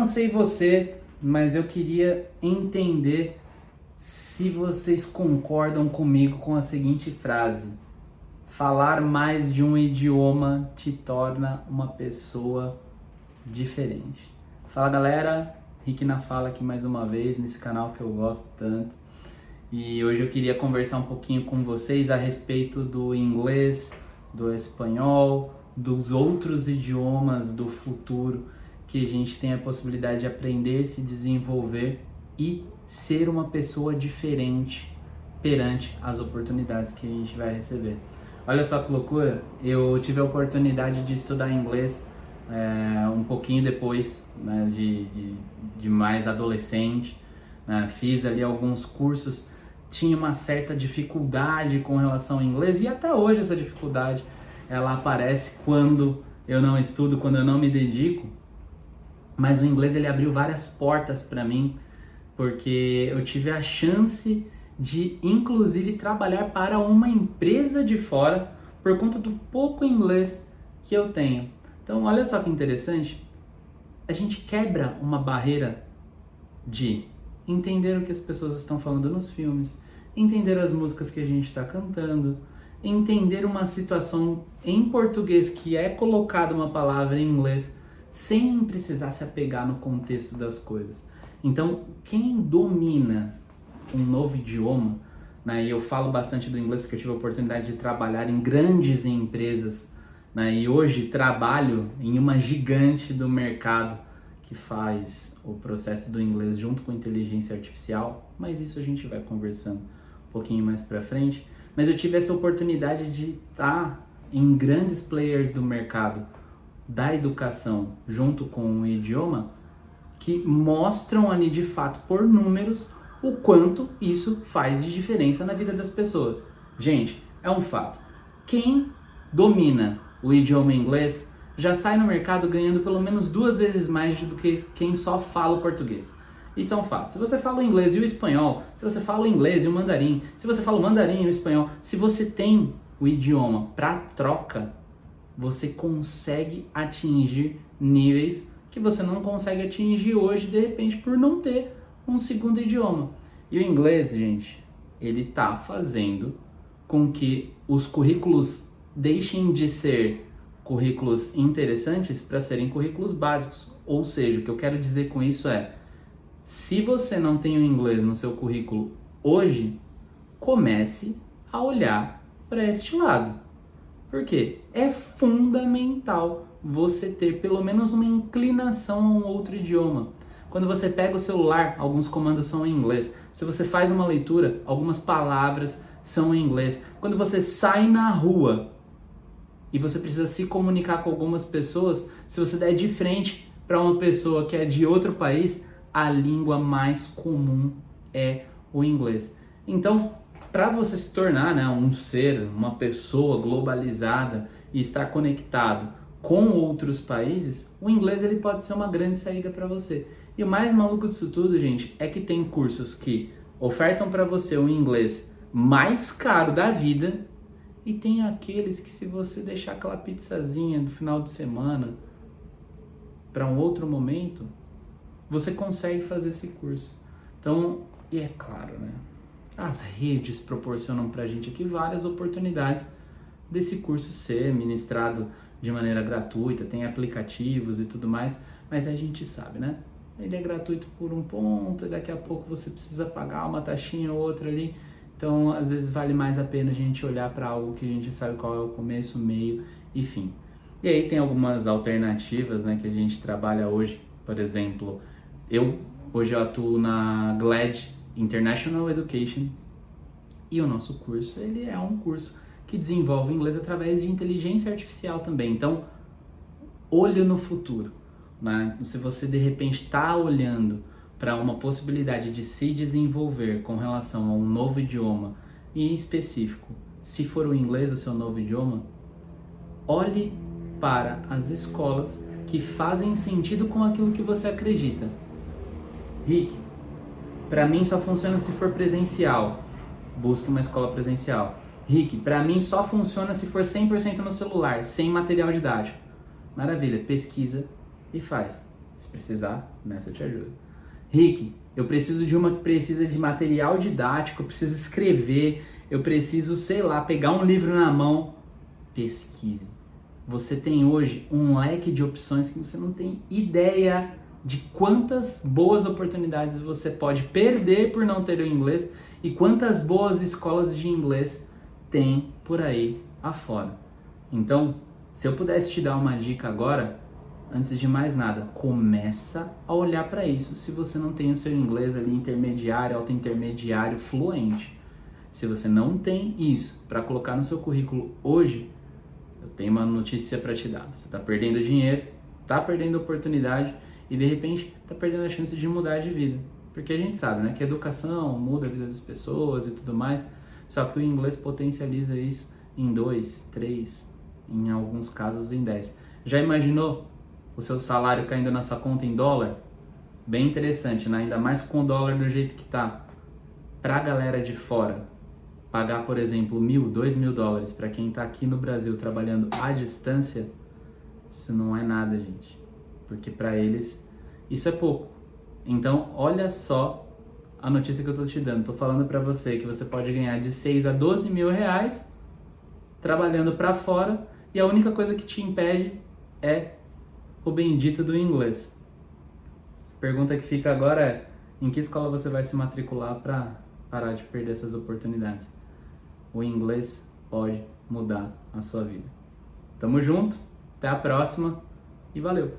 não sei você, mas eu queria entender se vocês concordam comigo com a seguinte frase: falar mais de um idioma te torna uma pessoa diferente. Fala galera, Rick na fala aqui mais uma vez nesse canal que eu gosto tanto. E hoje eu queria conversar um pouquinho com vocês a respeito do inglês, do espanhol, dos outros idiomas do futuro que a gente tem a possibilidade de aprender, se desenvolver e ser uma pessoa diferente perante as oportunidades que a gente vai receber. Olha só que loucura, eu tive a oportunidade de estudar inglês um pouquinho depois, né, de mais adolescente, né, fiz ali alguns cursos, tinha uma certa dificuldade com relação ao inglês e até hoje essa dificuldade ela aparece quando eu não estudo, quando eu não me dedico, mas o inglês ele abriu várias portas para mim, porque eu tive a chance de inclusive trabalhar para uma empresa de fora por conta do pouco inglês que eu tenho. Então olha só que interessante, a gente quebra uma barreira de entender o que as pessoas estão falando nos filmes, entender as músicas que a gente está cantando, entender uma situação em português que é colocada uma palavra em inglês sem precisar se apegar no contexto das coisas. Então, quem domina um novo idioma, né, e eu falo bastante do inglês porque eu tive a oportunidade de trabalhar em grandes empresas, né, e hoje trabalho em uma gigante do mercado que faz o processo do inglês junto com inteligência artificial, mas isso a gente vai conversando um pouquinho mais pra frente. Mas eu tive essa oportunidade de estar em grandes players do mercado da educação junto com o idioma que mostram ali de fato por números o quanto isso faz de diferença na vida das pessoas. Gente, é um fato. Quem domina o idioma inglês já sai no mercado ganhando pelo menos 2 vezes mais do que quem só fala o português. Isso é um fato. Se você fala o inglês e o espanhol, se você fala o inglês e o mandarim, se você fala o mandarim e o espanhol, se você tem o idioma para troca, você consegue atingir níveis que você não consegue atingir hoje, de repente, por não ter um segundo idioma. E o inglês, gente, ele tá fazendo com que os currículos deixem de ser currículos interessantes para serem currículos básicos. Ou seja, o que eu quero dizer com isso é, se você não tem o inglês no seu currículo hoje, comece a olhar para este lado. Porque é fundamental você ter pelo menos uma inclinação a um outro idioma. Quando você pega o celular, alguns comandos são em inglês. Se você faz uma leitura, algumas palavras são em inglês. Quando você sai na rua e você precisa se comunicar com algumas pessoas, se você der de frente para uma pessoa que é de outro país, a língua mais comum é o inglês. Então, para você se tornar, né, um ser, uma pessoa globalizada e estar conectado com outros países, o inglês ele pode ser uma grande saída para você. E o mais maluco disso tudo, gente, é que tem cursos que ofertam para você um inglês mais caro da vida e tem aqueles que, se você deixar aquela pizzazinha do final de semana para um outro momento, você consegue fazer esse curso. Então, e é claro, né? As redes proporcionam pra gente aqui várias oportunidades desse curso ser ministrado de maneira gratuita, tem aplicativos e tudo mais, mas a gente sabe, né? Ele é gratuito por um ponto e daqui a pouco você precisa pagar uma taxinha ou outra ali. Então, às vezes vale mais a pena a gente olhar para algo que a gente sabe qual é o começo, o meio e fim. E aí tem algumas alternativas, né, que a gente trabalha hoje. Por exemplo, hoje eu atuo na GLAD International Education e o nosso curso ele é um curso que desenvolve inglês através de inteligência artificial também. Então, olho no futuro, né? Se você de repente está olhando para uma possibilidade de se desenvolver com relação a um novo idioma, e em específico, se for o inglês o seu novo idioma, olhe para as escolas que fazem sentido com aquilo que você acredita. Rick, para mim só funciona se for presencial. Busque uma escola presencial. Rick, para mim só funciona se for 100% no celular, sem material didático. Maravilha, pesquisa e faz. Se precisar, nessa eu te ajudo. Rick, eu preciso de uma que precisa de material didático, eu preciso escrever, eu preciso, sei lá, pegar um livro na mão. Pesquise. Você tem hoje um leque de opções que você não tem ideia de quantas boas oportunidades você pode perder por não ter o inglês e quantas boas escolas de inglês tem por aí afora. Então, se eu pudesse te dar uma dica agora, antes de mais nada, começa a olhar para isso se você não tem o seu inglês ali intermediário, alto intermediário, fluente. Se você não tem isso para colocar no seu currículo hoje, eu tenho uma notícia para te dar. Você está perdendo dinheiro, está perdendo oportunidade e de repente está perdendo a chance de mudar de vida. Porque a gente sabe, né, que a educação muda a vida das pessoas e tudo mais, só que o inglês potencializa isso em 2, 3, em alguns casos em 10. Já imaginou o seu salário caindo na sua conta em dólar? Bem interessante, né? Ainda mais com o dólar do jeito que tá. Pra galera de fora, pagar, por exemplo, $1.000, $2.000 para quem está aqui no Brasil trabalhando à distância, isso não é nada, gente. Porque para eles, isso é pouco. Então, olha só a notícia que eu estou te dando. Estou falando para você que você pode ganhar de 6 a 12 mil reais trabalhando para fora e a única coisa que te impede é o bendito do inglês. A pergunta que fica agora é: em que escola você vai se matricular para parar de perder essas oportunidades? O inglês pode mudar a sua vida. Tamo junto, até a próxima e valeu!